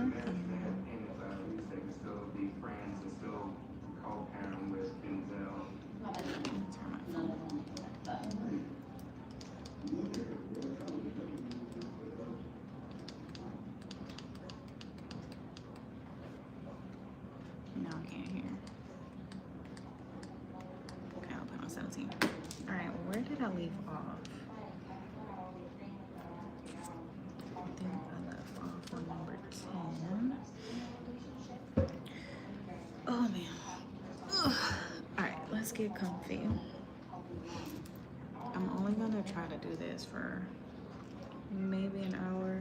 No, I can't hear. Okay, I'll put on 17. All right, well, where did I leave off? I think I left off on number 10. Oh, man. Ugh. All right, let's get comfy. I'm only gonna try to do this for maybe an hour,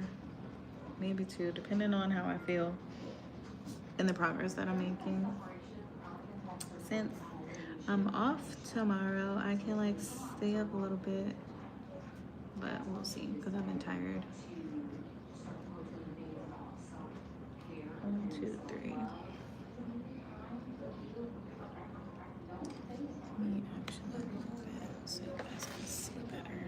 maybe two, depending on how I feel and the progress that I'm making. Since I'm off tomorrow, I can like stay up a little bit, but we'll see because I've been tired. 1, 2, 3. Let me actually move it so you guys can see better.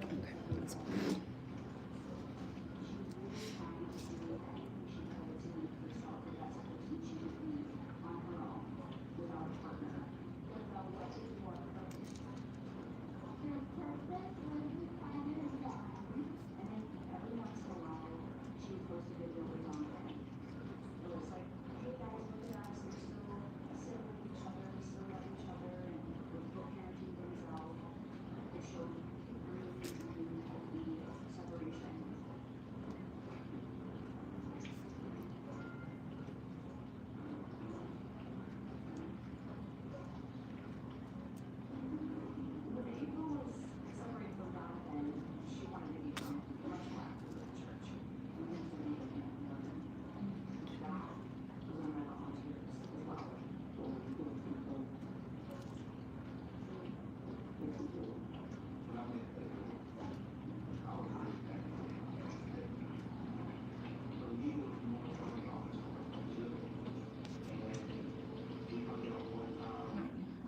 Okay, that's fine.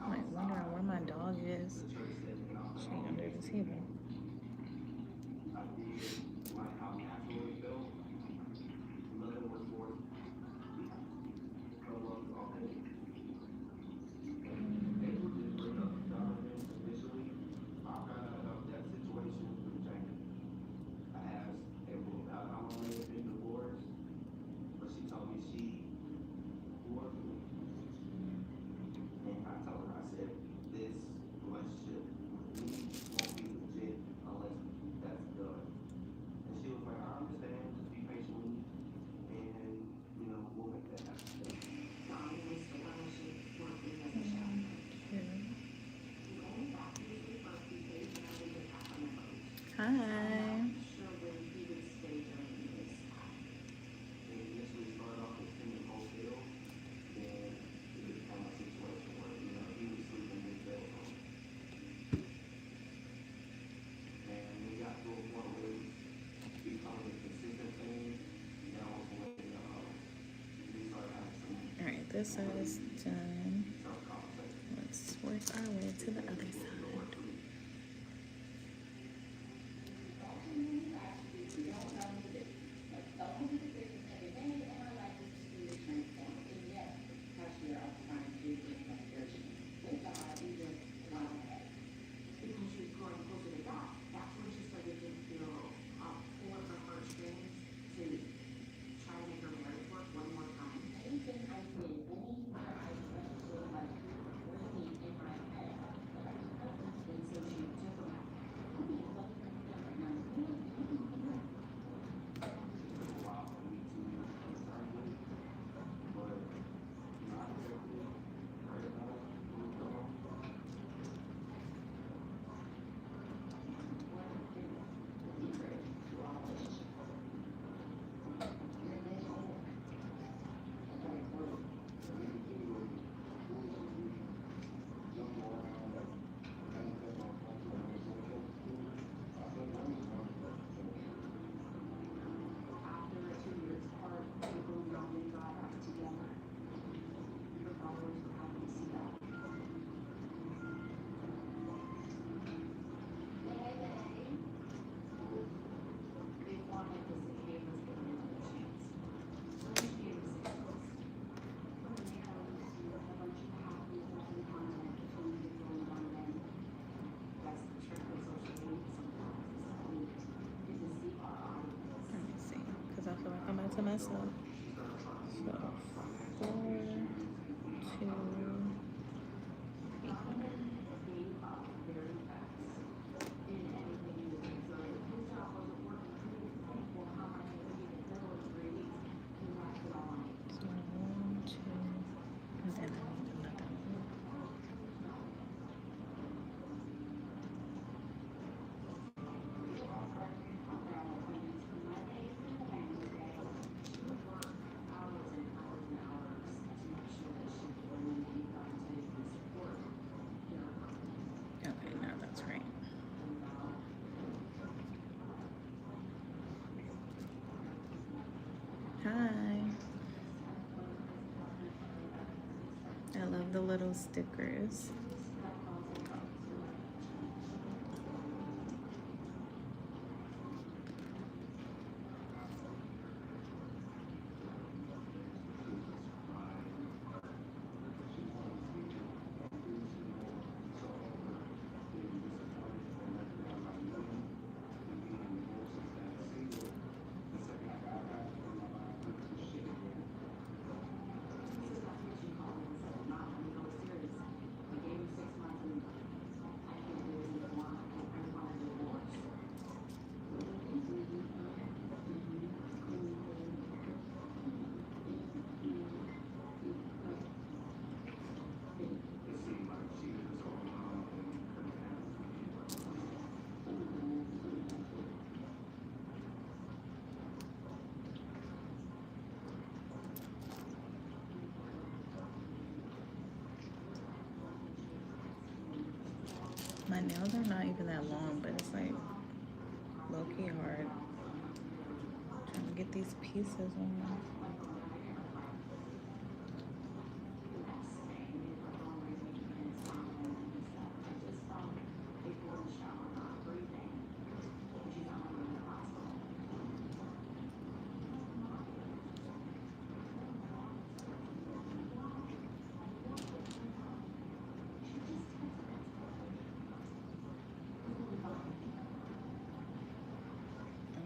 I'm like wondering where my dog is. She under the table. Hi. All right, this side is done. Let's work our way to the other side. not to mess up. So 4, 2, 8. So 1, 2, and then I need another one. Okay, now that's right. Hi. I love the little stickers. My nails are not even that long, but it's like low-key hard trying to get these pieces on.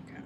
Okay.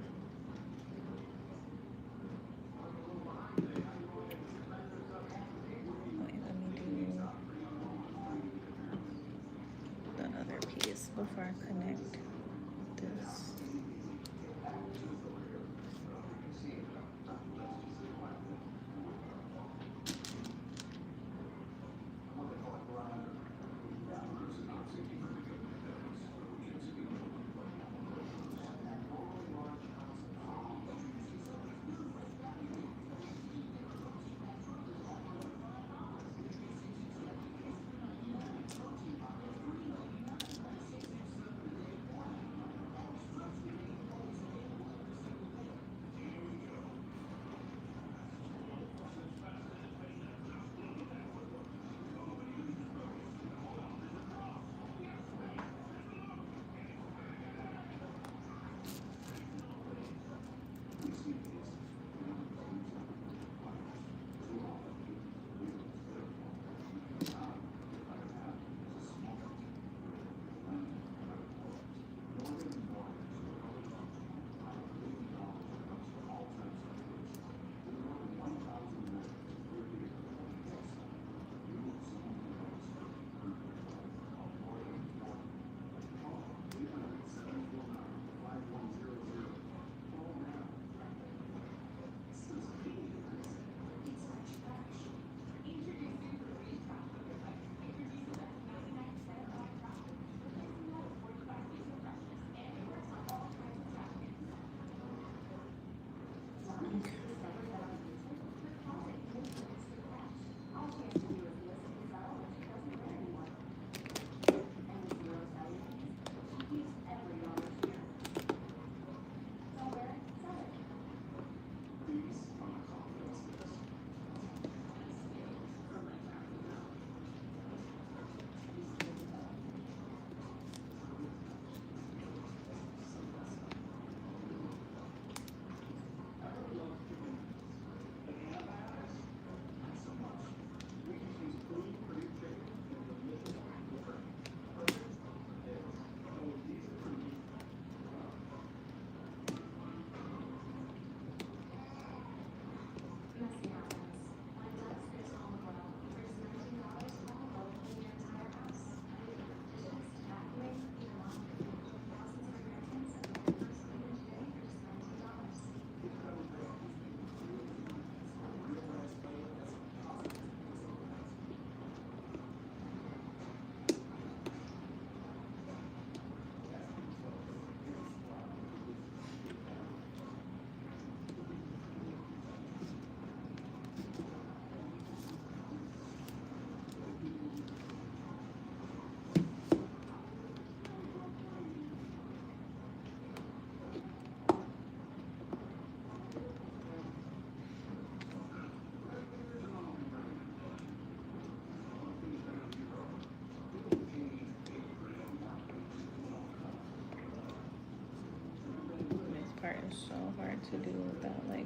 is so hard to do without like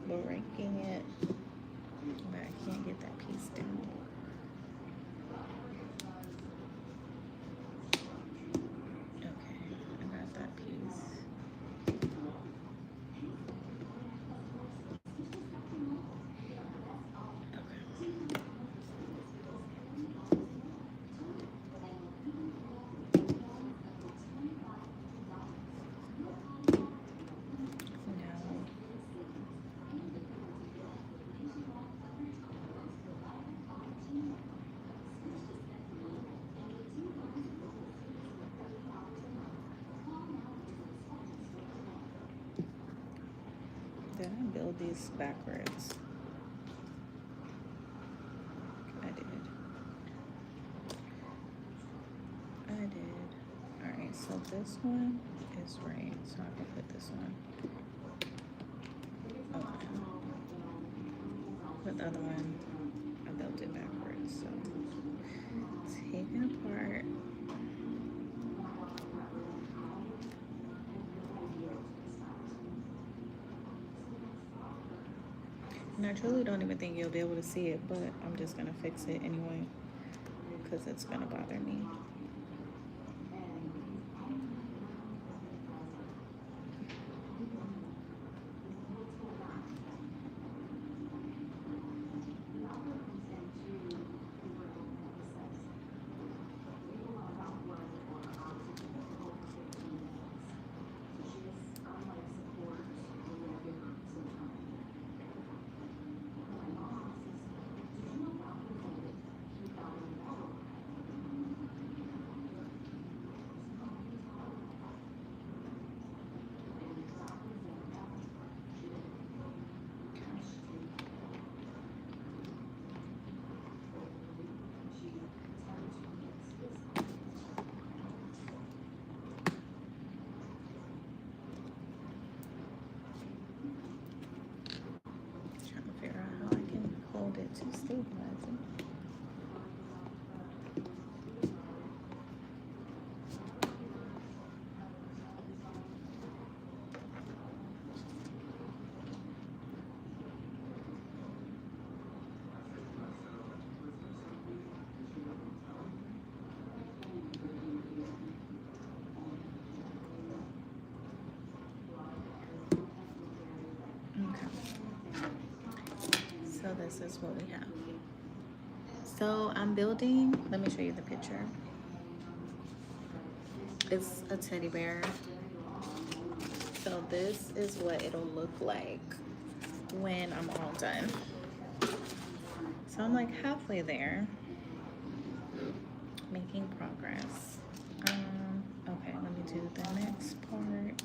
breaking it, but I can't get that piece down. Okay, I got that piece. Did I build these backwards? I did. Alright, so this one is right, so I can put this one. Okay. But the other one, I built it backwards, so take it apart. And I truly don't even think you'll be able to see it, but I'm just gonna fix it anyway, because it's gonna bother me. Trying to figure out how I can hold it to stabilize it. So this is what we have. So I'm building, let me show you the picture. It's a teddy bear. So this is what it'll look like when I'm all done. So I'm like halfway there, making progress. Okay, let me do the next part.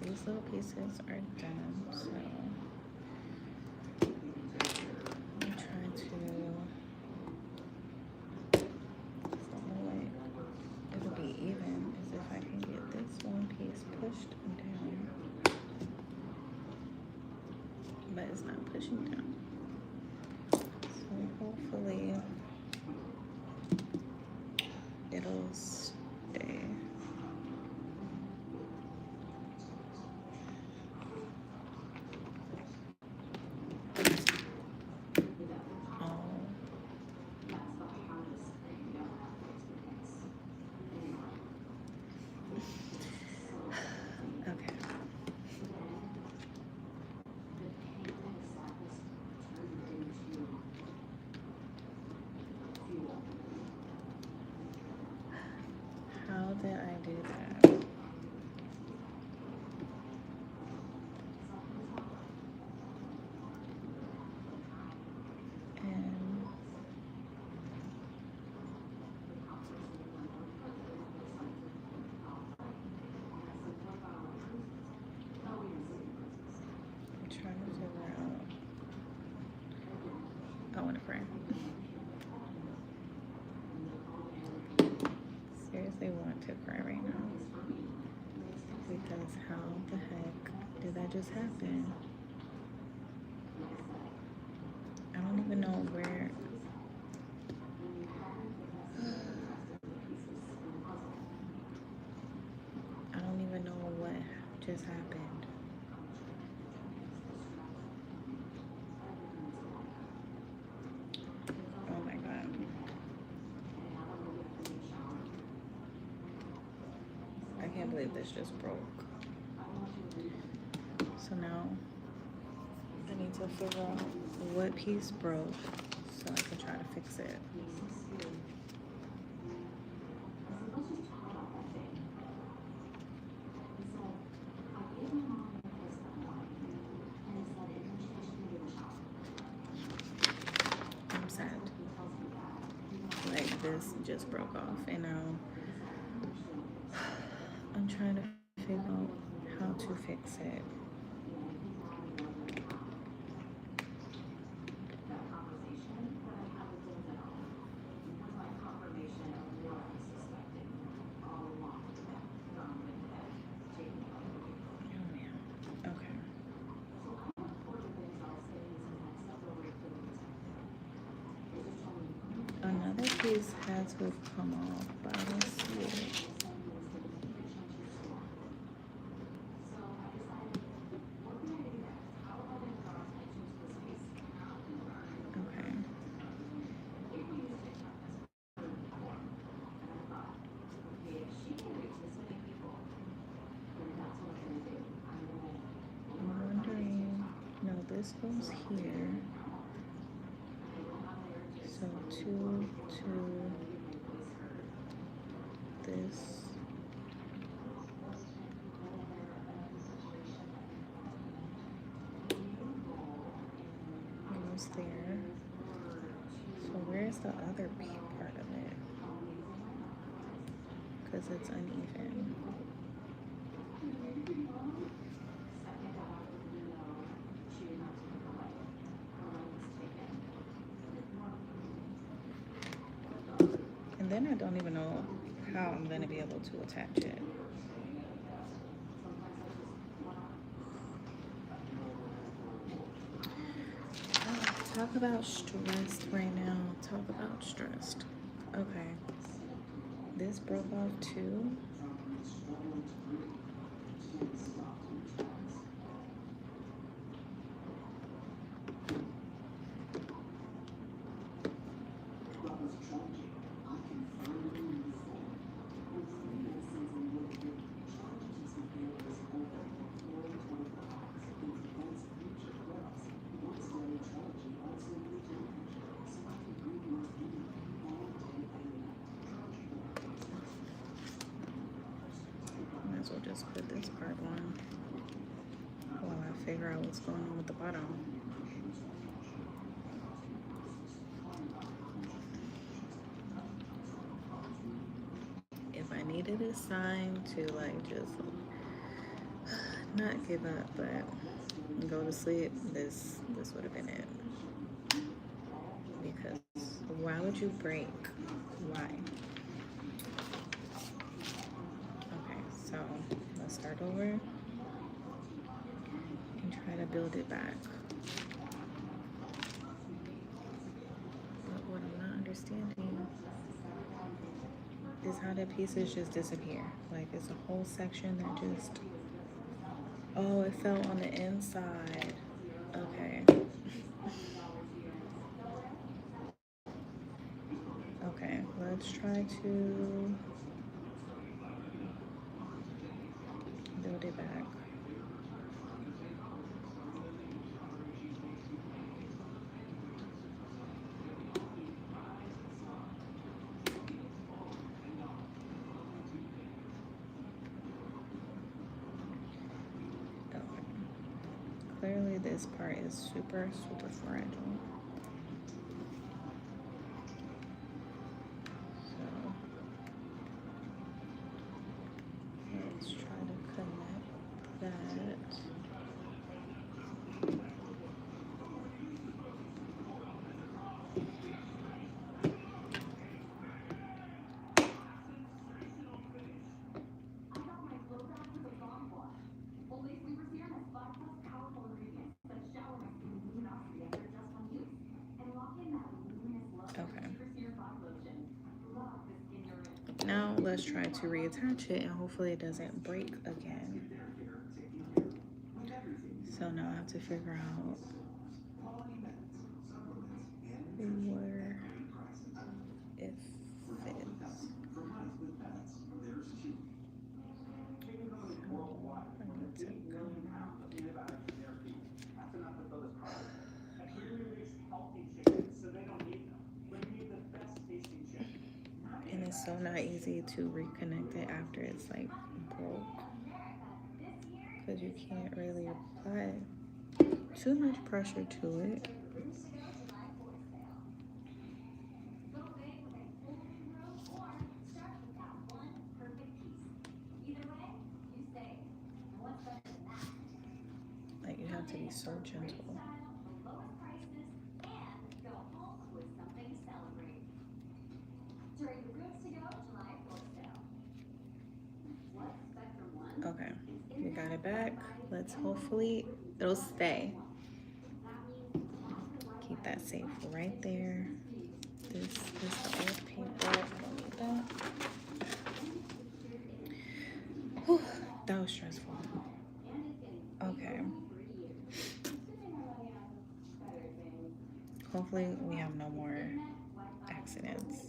these little pieces are done, so I'm trying to, so the way it'll be even is if I can get this one piece pushed down, but it's not pushing down. So hopefully it'll stay. Okay. How did I do that? And I'm trying to figure out. I want to pray. Seriously want to cry right now. Because how the heck did that just happen? I don't even know where. I don't even know what just happened. Oh my God. I can't believe this just broke. So now I need to figure out what piece broke so I can try to fix it. I'm sad. Like this just broke off and now I'm trying to figure out how to fix it. Oh man. Okay. Another piece had to have come off, but I don't see it. Okay. I'm wondering, no, this goes here. So two, this. Almost there. So where's the other part of it? Because it's uneven. And then I don't even know how I'm going to be able to attach it. Talk about stressed right now. Talk about stressed. Okay. This broke off too. Might as well just put this part on while I figure out what's going on with the bottom. If I needed a sign to like just not give up, but go to sleep, this would have been it. Because why would you break? Why? Okay, so let's start over and try to build it back. But what I'm not understanding is how the pieces just disappear. Like it's a whole section that just, oh, it fell on the inside. Okay. Okay, let's try to build it back. Okay. Clearly this part is super, super fragile. So let's try to connect that. Okay. Now let's try to reattach it and hopefully it doesn't break again. So now I have to figure out where it fits. So I need to and it's so not easy to reconnect it after it's like broke because you can't really apply too much pressure to it. Like you have to be so gentle. Okay, we got it back. Let's hopefully it'll stay. Keep that safe right there. This is the old paper. I don't need that. Whew, that was stressful. Okay. Hopefully we have no more accidents.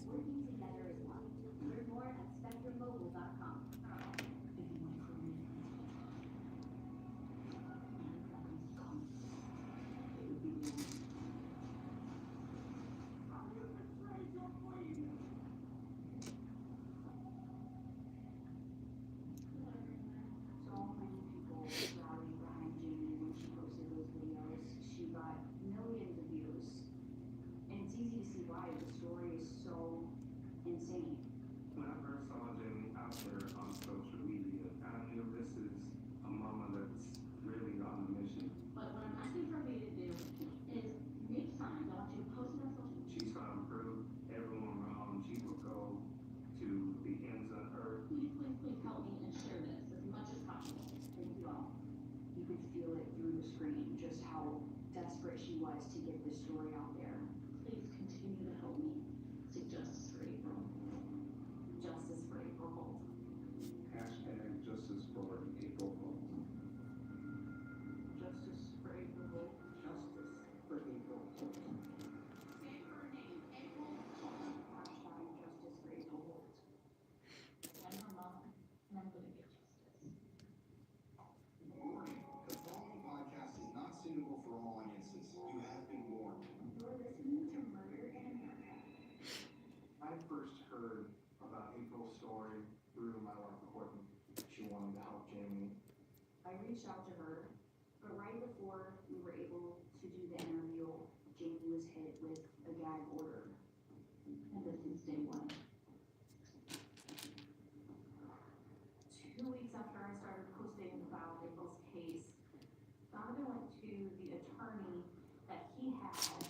the attorney that he had,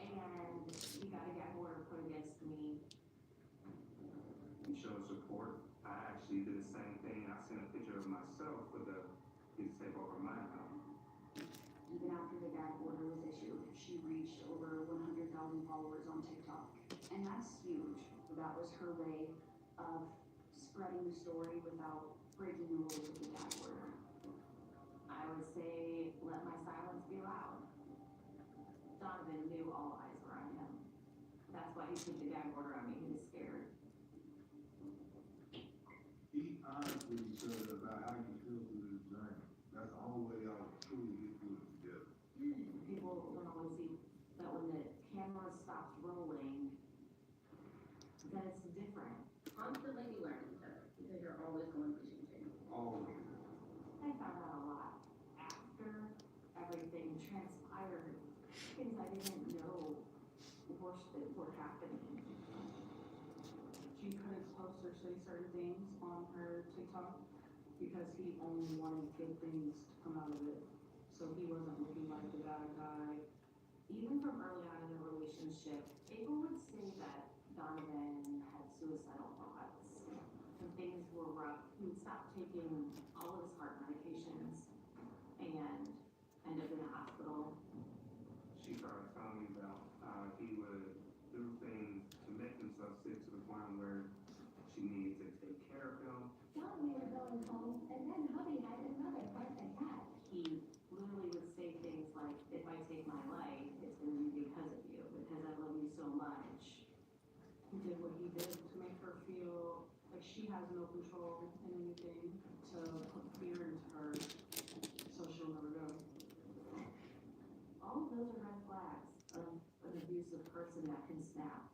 and he got a gag order put against me. You showed support. I actually did the same thing. I sent a picture of myself with a piece of tape over my mouth. Even after the gag order was issued, she reached over 100,000 followers on TikTok. And that's huge. That was her way of spreading the story without breaking the rules of the gag order. I would say, let my silence be loud. Donovan knew all eyes were on him. That's why he took the gag order on me. He was scared. Be honest with each other about how you feel through this journey. That's the only way y'all truly get through it together. People don't always see that when the camera stops rolling, that it's different. Constantly you learn each other because you're always going through changing. Always. I found out a lot after everything transpired, things I didn't know were happening. She couldn't post or say certain things on her TikTok because he only wanted good things to come out of it. So he wasn't looking like the bad guy. Even from early on in the relationship, April would say that Donovan had suicidal thoughts. When things were rough, he would stop taking all of his heart medications and end up in the hospital. She started telling me about how he would do things to make himself sick to the point where she needed to take care of him. Thought we were going home, and then hubby had another birthday hat. He literally would say things like, if I take my life, it's going to be because of you, because I love you so much. He did what he did to make her feel like she has no control in anything, to put fear into her so she'll never go. All of those are red flags of an abusive person that can snap.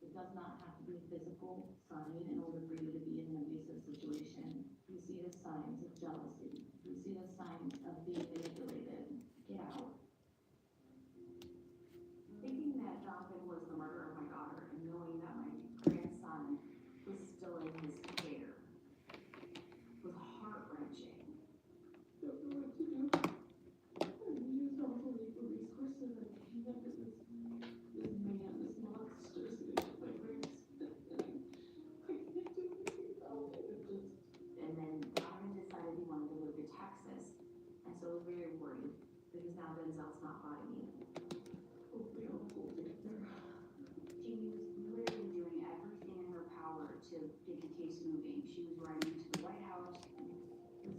It does not have to be a physical sign in order for you to be in an abusive situation. You see the signs of jealousy. You see the signs of being manipulated. Get out. Thinking that Donovan was the murderer of my daughter and knowing that my grandson was still in his care was heart-wrenching. Don't know what to do. I used all the legal resources I can get this man, this monster sitting at my grandson. I can't do anything about it. And then Donovan decided he wanted to move to Texas. And so I was very worried because now Denzel's not by me. Hopefully I'll hold it there. She was literally doing everything in her power to get the case moving. She was writing to the White House and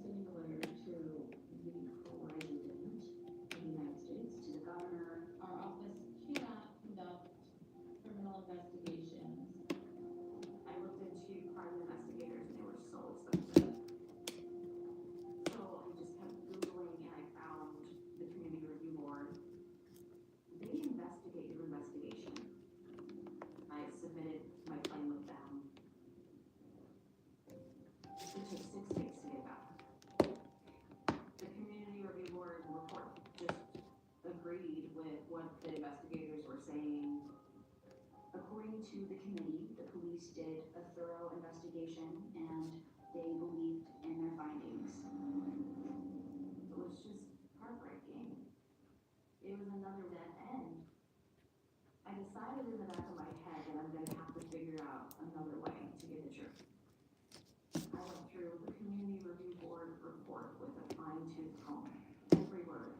sending a letter to the president of the United States, to the governor. Our office cannot conduct criminal investigations. I looked into private investigators and they were so expensive. So I just kept Googling and I found the Community Review Board. They investigate your investigation. I submitted my claim with them. It took 6 weeks to get back. The Community Review Board report just agreed with what the investigators were saying. According to the committee, the police did a thorough investigation and they believed in their findings. It was just heartbreaking. It was another dead end. I decided in the back of my head that I'm gonna have to figure out another way to get the truth. I went through the Community Review Board report with a fine-tooth comb, every word.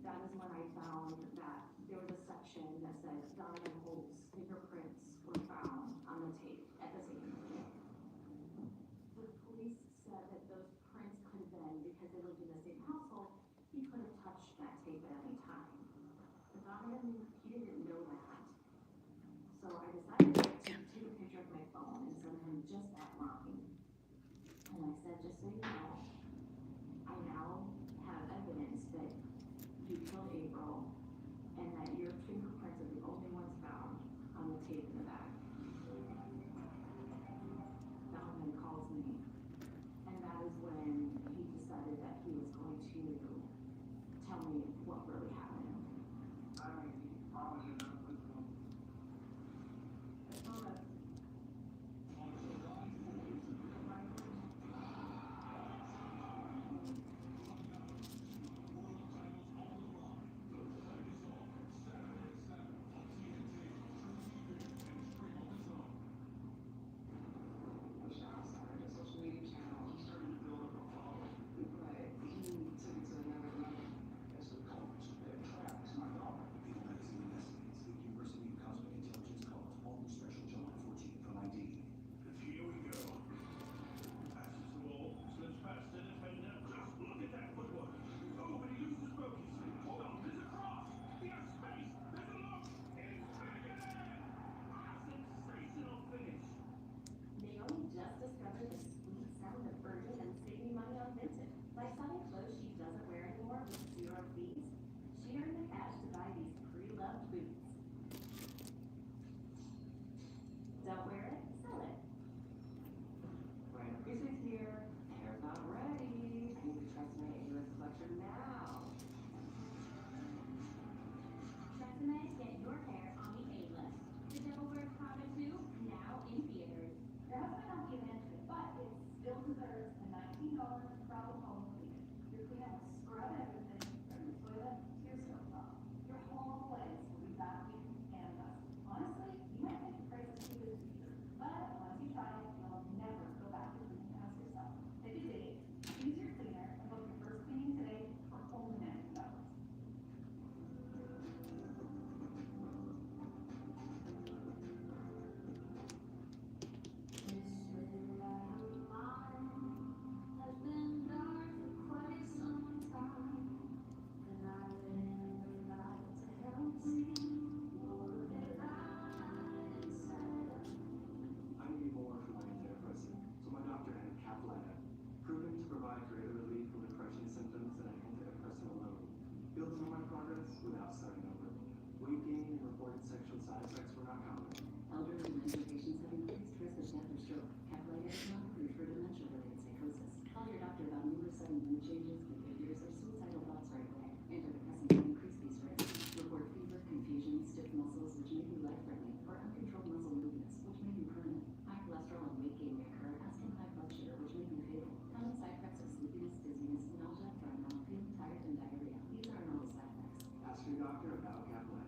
That is when I found that there was a section that said Donovan Holt's fingerprints were found on the tape at the scene. The police said that those prints could have been because they lived in the same household. He could have touched that tape at any time. But Donovan, he didn't know that. So I decided to take a picture of my phone and send him just that line. And I said, just so you know, I now have evidence that you killed April and that your fingerprints are the only ones found on the tape in the bag. Donovan calls me, and that is when he decided that he was going to tell me what really happened. I mean, he promised you not to put them. I promise. without starting over. Weight gain and reported sexual side effects were not common. Elderly dementia patients have increased risk of death or stroke. Caplyta is not approved for dementia-related psychosis. Call your doctor about newly sudden mood changes, behaviors, or suicidal thoughts right away. Antidepressants can increase these risks. Report fever, confusion, stiff muscles, which may be life-threatening, or uncontrolled muscle movements, which may be permanent. High cholesterol and weight gain may occur, as can high blood sugar, which may be fatal. Common side effects are sleepiness, dizziness, nausea, dry mouth, feeling tired, and diarrhea. These are normal side effects. Ask your doctor about Caplyta.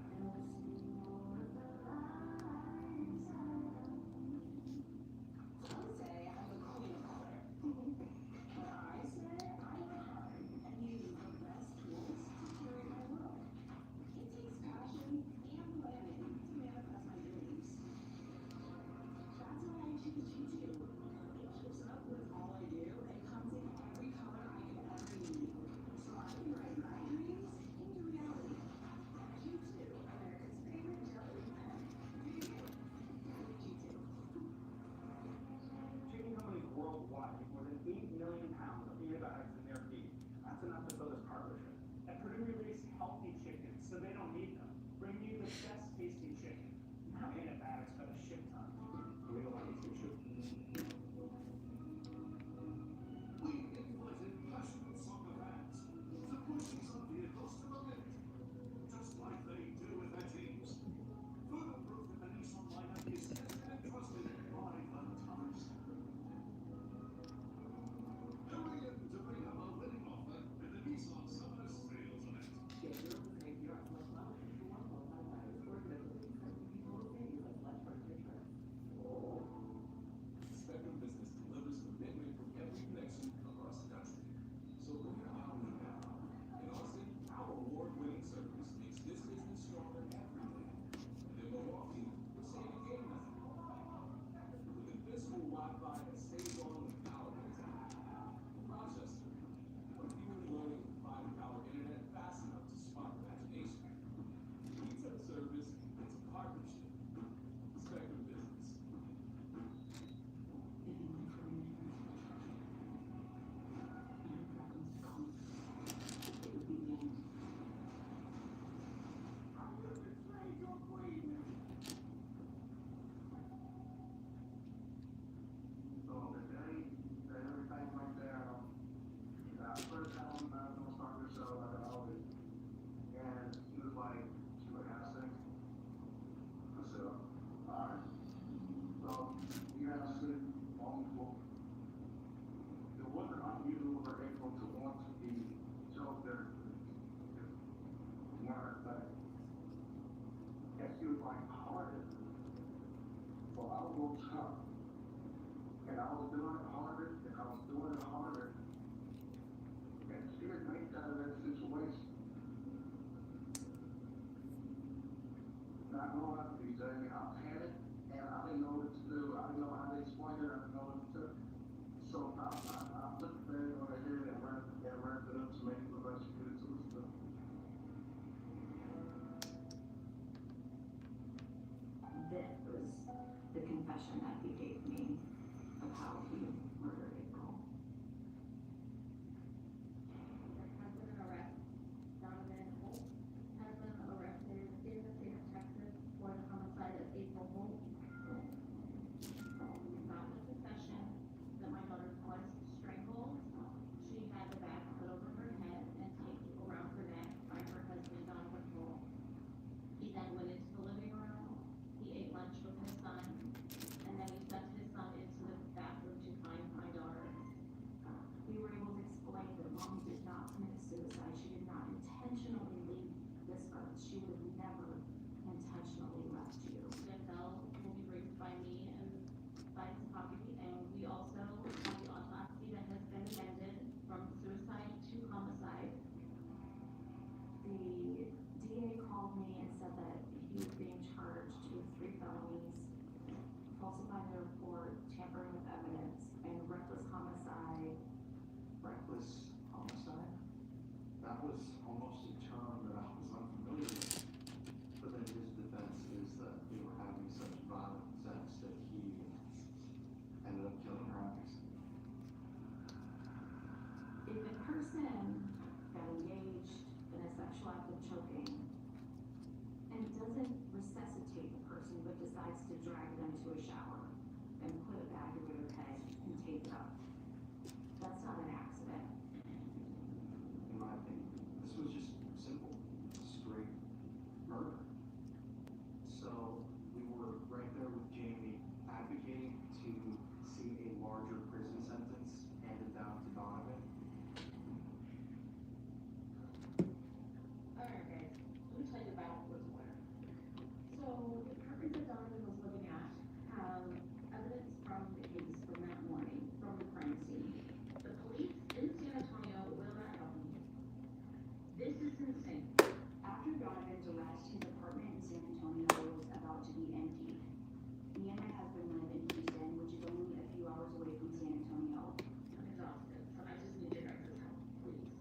Chicken companies worldwide make more than 8 million pounds of antibiotics in their feed. That's enough to fill this cargo ship. At Purdue, we raise healthy chickens, so they don't need them. Bring you the best tasting chicken. Now antibiotics by the ship ton. We don't want to ship. We invited passionate soccer fans to push some vehicles to the limit, just like they do with their teams. Further proof that the Nissan lineup is tested and trusted by Valentine's. Hurry in to pick up a winning offer at the Nissan Summer Sales Event. Get your save your plus mileage if you want to qualify for or get the lease that people will save you as much for your trip. Spectrum Business delivers commitment from every connection across the country. So look at how we now. In Austin, our award-winning service makes this business stronger every day. And in Milwaukee, we're saying again nothing. With invisible Wi-Fi that stays on when power goes out. In Rochester, what if you were learning to find power internet fast enough to spark imagination? Pizza service, it's a partnership. Spectrum Business. So the day that everything went down, first time I was gonna start the show, I got all this. And he was like, "You would have sex?" I said, "Alright." So we had sex on the floor. It wasn't unusual for April to want to be choked there. One of her things. And she was like, "Harder." So I was gonna chop. And I was doing it harder, and I was doing it harder. And she didn't make out of that situation. Not knowing how to be Jamie, I panicked, and I didn't know what to do. I didn't know how to explain it, I didn't know what to do. So I put the bag on her head and wrapped it up to make it look like she did it to herself. This was the confession that he gave me of how he murdered April. Has been an arrest. Donovan Holt has been arrested in the state of Texas for the homicide of April Holt. Not the confession that my daughter was strangled. She had the bag put over her head and taped around her neck by her husband, Donovan Holt. He then went into the living room. He ate lunch with his son, and then he sent his son into the bathroom to find my daughter. We were able to explain that mom did not commit suicide. She did not intentionally leave this earth. She would have never intentionally left you. Denzel will be raised by me and by his puppy, and we also have the autopsy that has been amended from suicide to homicide. The DA called me and said that he was being charged with 3 felonies, falsifying the report, tampering with evidence, and reckless homicide. Reckless homicide? That was almost a term that I was unfamiliar with. But then his defense is that they were having such violent sex that he ended up killing her eyes. If a person got engaged in a sexual act of choking and doesn't resuscitate the person, but decides to drag them to a shower and put a bag over their head and tape it up. That's not an accident. In my opinion, this was just simple, straight murder. So we were right there with Jamie advocating to see a larger prison sentence handed down to Donovan. Alright guys, let me tell you about what's what. So the apartment that Donovan was living at have evidence from the case from that morning, from the crime scene. The police in San Antonio will not help me. This is insane. After Donovan's arrest, his apartment in San Antonio was about to be emptied. Me and my husband live in Houston, which is only a few hours away from San Antonio. I'm exhausted, so I just need your guys' help, please.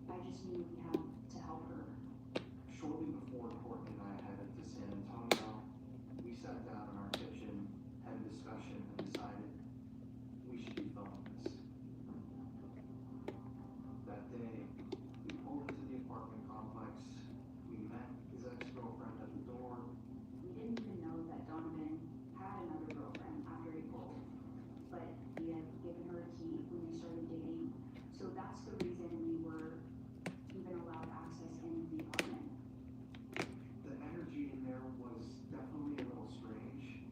I just knew we had to help her. Shortly before Courtney and I headed to San Antonio, we sat down in our kitchen, had a discussion, and decided we should be filming this. That day, we pulled into the apartment complex. We met his ex-girlfriend at the door. We didn't even know that Donovan had another girlfriend after he pulled, but he had given her a key when they started dating. So that's the reason we were even allowed access into the apartment. The energy in there was definitely a little strange.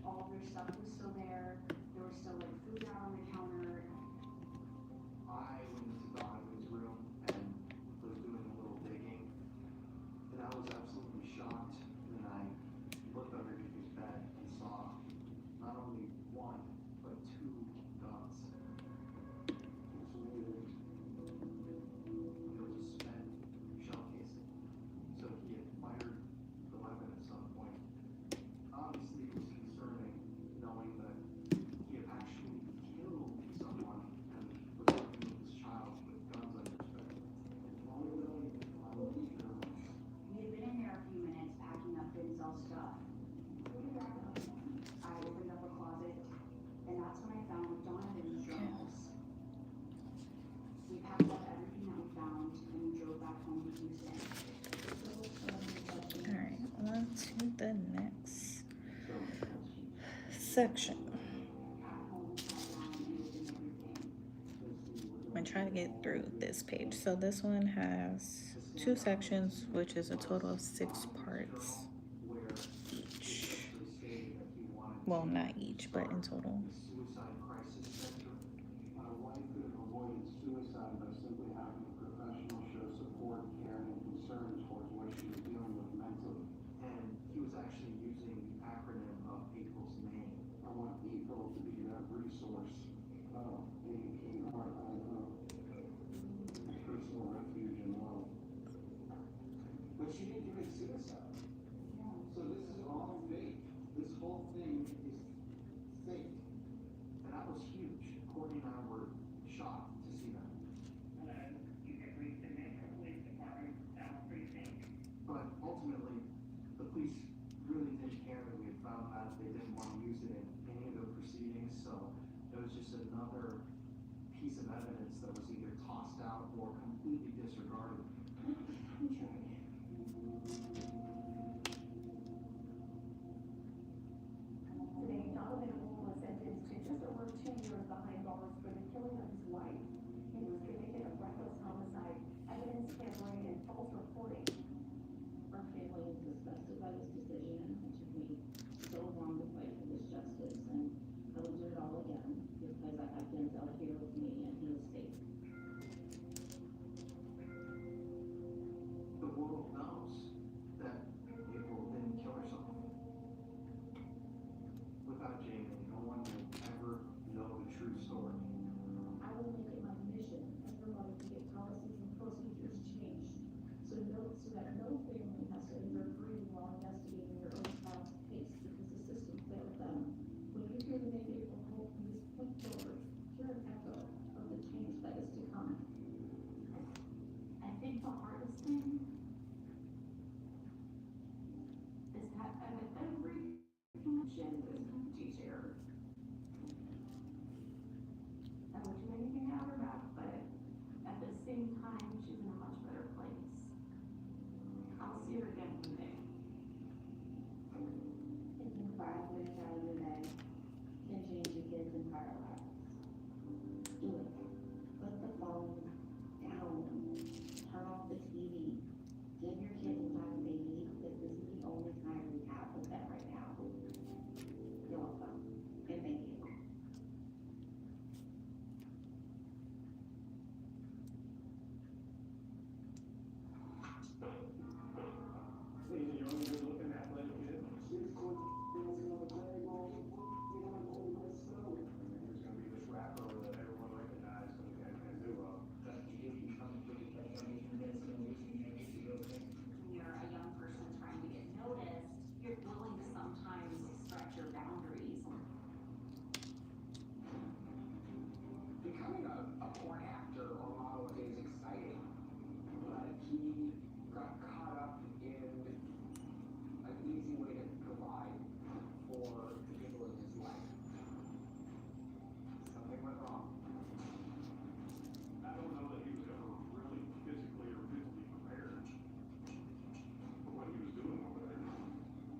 All of their stuff was still there. There was still like food out on the counter. I went into Donovan's room and was doing a little digging, and I was absolutely shocked when I looked underneath his bed and saw not only one, but two guns. It's weird. There was a spent shell casing, so he had fired the weapon at some point. Obviously, it was concerning knowing that he had actually killed someone and was working with his child with guns under his bed. We had been in there a few minutes packing up Denzel's stuff. I opened up a closet, and that's when I found Donovan's journals. We packed up everything that we found, and we drove back home to Houston. Alright, on to the next section. At home, sat down, and opened everything. I'm gonna try to get through this page. So this one has 2 sections, which is a total of 6 parts Where each. essentially stated that he wanted Well, to not each, but in total. the suicide crisis center. My wife could have avoided suicide by simply having a professional show support, care, and concern towards what she was dealing with mentally. And he was actually using the acronym of April's name. I want April to be that resource, personal refuge and love. But she didn't commit suicide. So this is all fake. This whole thing is fake. And that was huge. Courtney and I were shocked to see that. You can reach the Metro Police Department, South Precinct. But ultimately, the police really didn't care that we had found that. They didn't want to use it in any of their proceedings, so it was just another piece of evidence that was either tossed out or completely disregarded. Today, Donovan Wolf was sentenced to just over 2 years behind bars for the killing of his wife. He was convicted of reckless homicide, evidence tampering, and false reporting. Our family is disgusted by this decision. It took me so long to fight for this justice, and I will do it all again because I have Denzel here with me and he is safe. Stacey, you're looking at legit. She's going on the table, you know, all my stuff. And then there's gonna be this rapper that everyone recognized and knew of. When you're a young person trying to get noticed, you're willing to sometimes stretch your boundaries. Becoming a porn actor or model is exciting, but he got caught up in an easy way to provide for the people in his life. Something went wrong. I don't know that he was ever really physically or mentally prepared for what he was doing over there.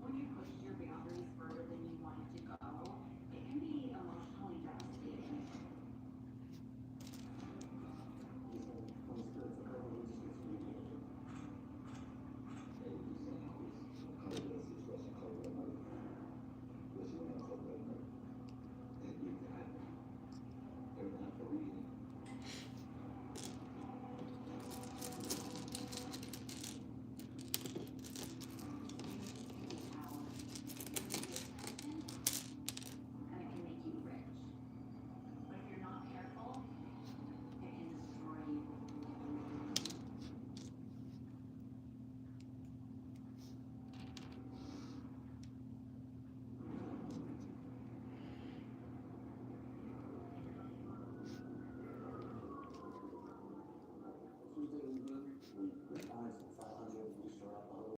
When you push your boundaries further than you wanted to go, it can be emotionally devastating. And it can make you rich. But if you're not careful, it can destroy you. Tuesday evening, we revised